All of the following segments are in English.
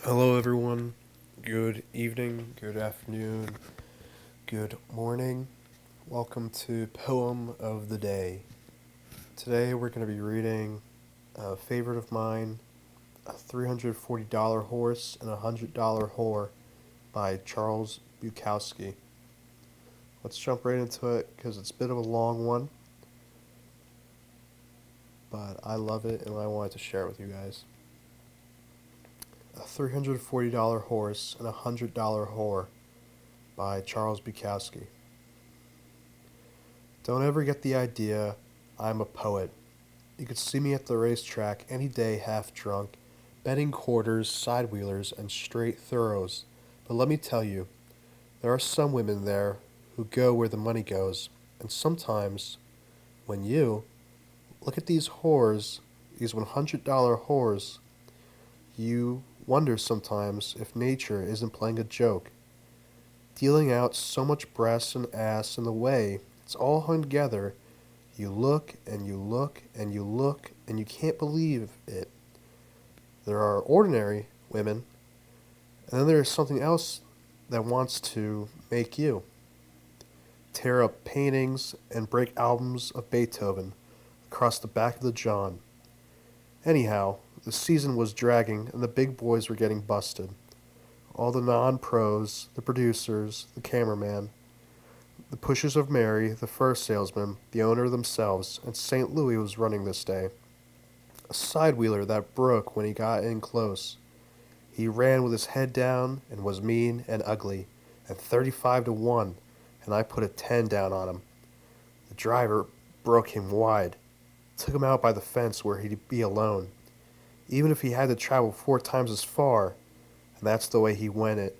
Hello, everyone. Good evening, good afternoon, good morning. Welcome to Poem of the Day. Today we're going to be reading a favorite of mine, A $340 Horse and a $100 Whore by Charles Bukowski. Let's jump right into it because it's a bit of a long one, but I love it and I wanted to share it with you guys. A $340 Horse and a $100 Whore by Charles Bukowski. Don't ever get the idea I'm a poet. You could see me at the racetrack any day half drunk, betting quarters, side-wheelers, and straight thorows. But let me tell you, there are some women there who go where the money goes. And sometimes, when you look at these whores, these $100 whores, you wonder sometimes if nature isn't playing a joke, dealing out so much breast and ass in the way it's all hung together. You look and you look and you look and you can't believe it. There are ordinary women, and then there is something else that wants to make you tear up paintings and break albums of Beethoven across the back of the John. Anyhow, the season was dragging and the big boys were getting busted. All the non-pros, the producers, the cameraman, the pushers of Mary, the fur salesman, the owner themselves, and St. Louis was running this day. A side-wheeler that broke when he got in close. He ran with his head down and was mean and ugly, and 35-1, and I put a 10 down on him. The driver broke him wide, took him out by the fence where he'd be alone, even if he had to travel 4 times as far, and that's the way he went it,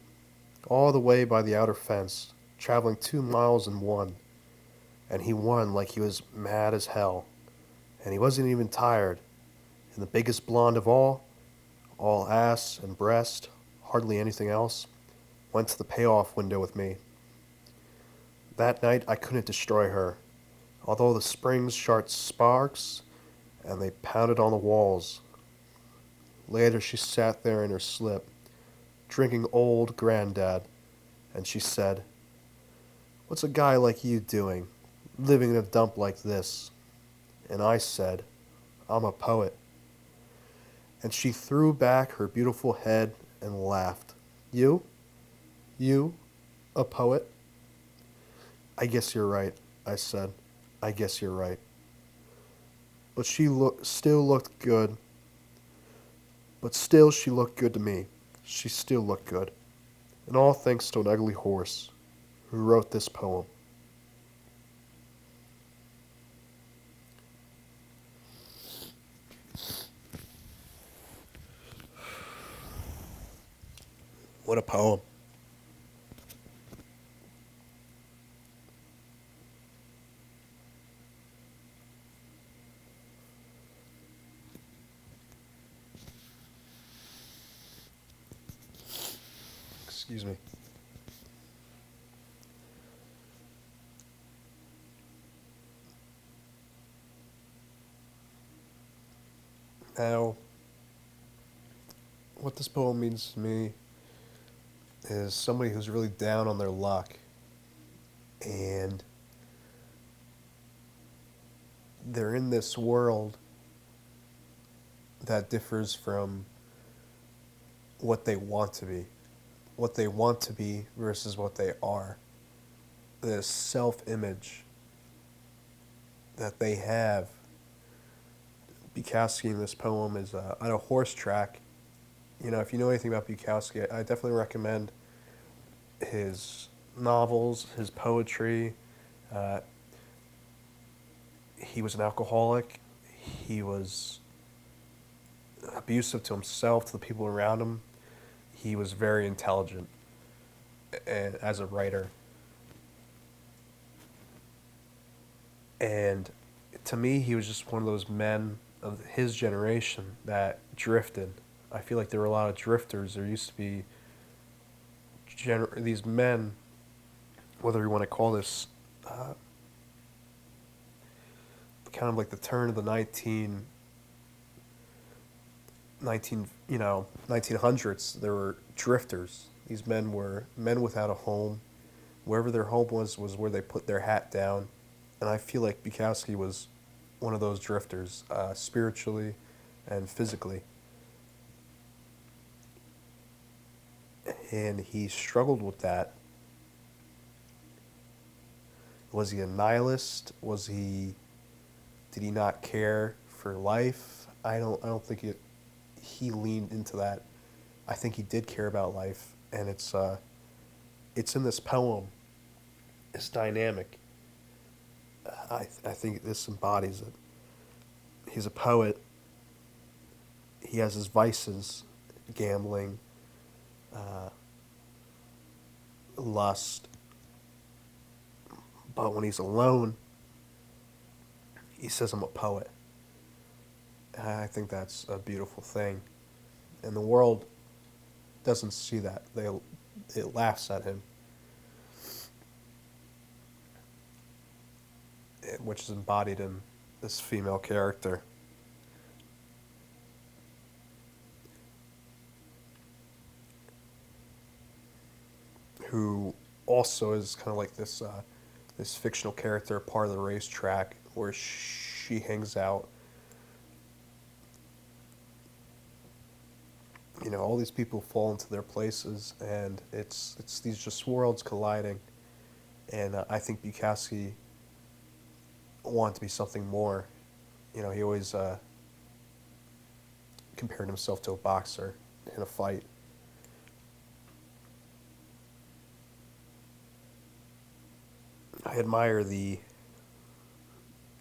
all the way by the outer fence, traveling 2 miles and 1, and he won like he was mad as hell, and he wasn't even tired, and the biggest blonde of all ass and breast, hardly anything else, went to the payoff window with me. That night I couldn't destroy her, although the springs shot sparks and they pounded on the walls. Later she sat there in her slip, drinking old granddad, and she said, "What's a guy like you doing, living in a dump like this?" And I said, "I'm a poet." And she threw back her beautiful head and laughed. You? You? A poet? "I guess you're right," I said. "I guess you're right." But still looked good. But still she looked good to me. She still looked good. And all thanks to an ugly horse who wrote this poem. What a poem. Excuse me. Now, what this poem means to me is somebody who's really down on their luck and they're in this world that differs from what they want to be. What they want to be versus what they are. This self-image that they have. Bukowski in this poem is on a horse track. You know, if you know anything about Bukowski, I definitely recommend his novels, his poetry. Uh, he was an alcoholic. He was abusive to himself, to the people around him. He was very intelligent as a writer. And to me, he was just one of those men of his generation that drifted. I feel like there were a lot of drifters. There used to be these men, whether you want to call this kind of like the turn of the 1900s, there were drifters. These men were men without a home. Wherever their home was where they put their hat down. And I feel like Bukowski was one of those drifters, spiritually and physically. And he struggled with that. Was he a nihilist? Was he? Did he not care for life? I don't think he leaned into that. I think he did care about life, and it's in this poem. It's dynamic. I think this embodies it. He's a poet. He has his vices, gambling, uh, lust. But when he's alone, he says, "I'm a poet." And I think that's a beautiful thing, and the world doesn't see that. It laughs at him, which is embodied in this female character, who also is kind of like this fictional character, part of the racetrack, where she hangs out. All these people fall into their places, and it's these just worlds colliding. And I think Bukowski wanted to be something more. He always compared himself to a boxer in a fight. I admire the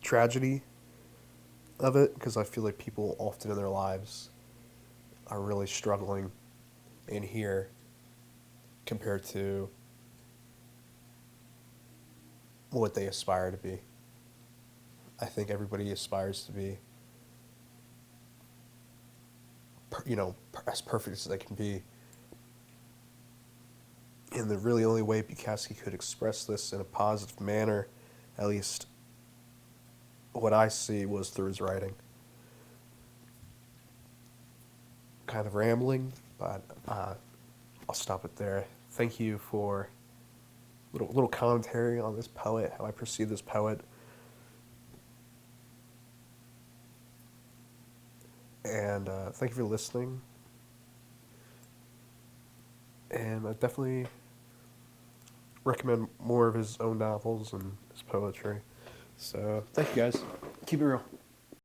tragedy of it because I feel like people often in their lives are really struggling in here compared to what they aspire to be. I think everybody aspires to be, as perfect as they can be. And the really only way Bukowski could express this in a positive manner, at least what I see, was through his writing. Kind of rambling, but I'll stop it there. Thank you for little commentary on this poet, how I perceive this poet. And thank you for listening. And I definitely recommend more of his own novels and his poetry. So thank you guys. Keep it real.